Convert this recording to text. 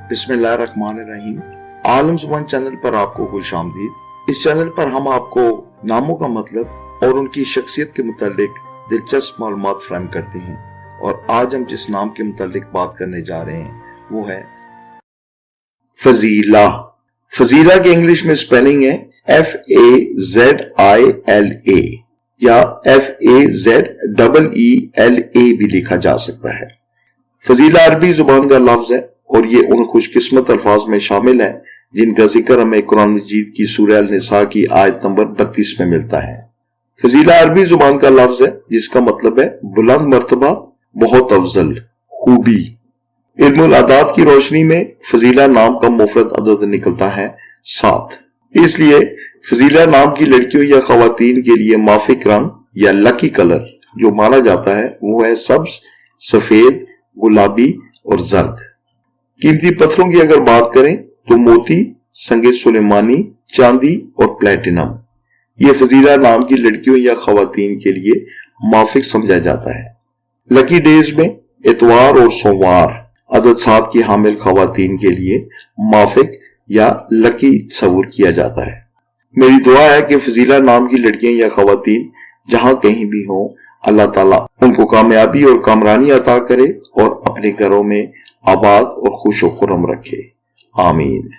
बिस्मिल्लाहिर्रहमानिर्रहीम। आलम ज़ुबान चैनल पर आपको खुश आमदीद। इस चैनल पर हम आपको नामों का मतलब और उनकी शख्सियत के मुतालिक दिलचस्प मालूमात फराहम करते हैं। और आज हम जिस नाम के मुतालिक बात करने जा रहे हैं वो है फजीला। फजीला की इंग्लिश में स्पेलिंग है FAZILA या FAZEELA भी लिखा जा सकता है। फजीला अरबी जुबान का लफ्ज है और ये उन खुशकिस्मत अल्फाज में शामिल है जिनका जिक्र हमें कुरान मजीद की सूरह अल-निसा की आयत नंबर 32 में मिलता है। फजीला अरबी जुबान का लफ्ज है जिसका मतलब है बुलंद मर्तबा, बहुत अफजल, खूबी। इल्मुल अदाद की रोशनी में फजीला नाम का मुफरद अदद निकलता है 7। इसलिए फजीला नाम की लड़कियों या खवातीन के लिए माफिक रंग या लकी कलर जो माना जाता है वो है सब्ज, सफेद, गुलाबी और जर्द। कीमती पत्थरों की अगर बात करें तो मोती, संगे सुलेमानी, चांदी और प्लेटिनम ये फजीला नाम की लड़कियों या खवातीन के लिए माफिक समझा जाता है। लकी डेज में इतवार और सोमवार अदद 7 की हामिल खवातीन के लिए माफिक या लकी तस्वुर किया जाता है। मेरी दुआ है कि फजीला नाम की लड़कियां या खवातीन जहां कहीं भी हों, अल्लाह ताला उनको कामयाबी और कामरानी अता करे और अपने घरों में आबाद और खुश व खुर्रम रखे। आमीन।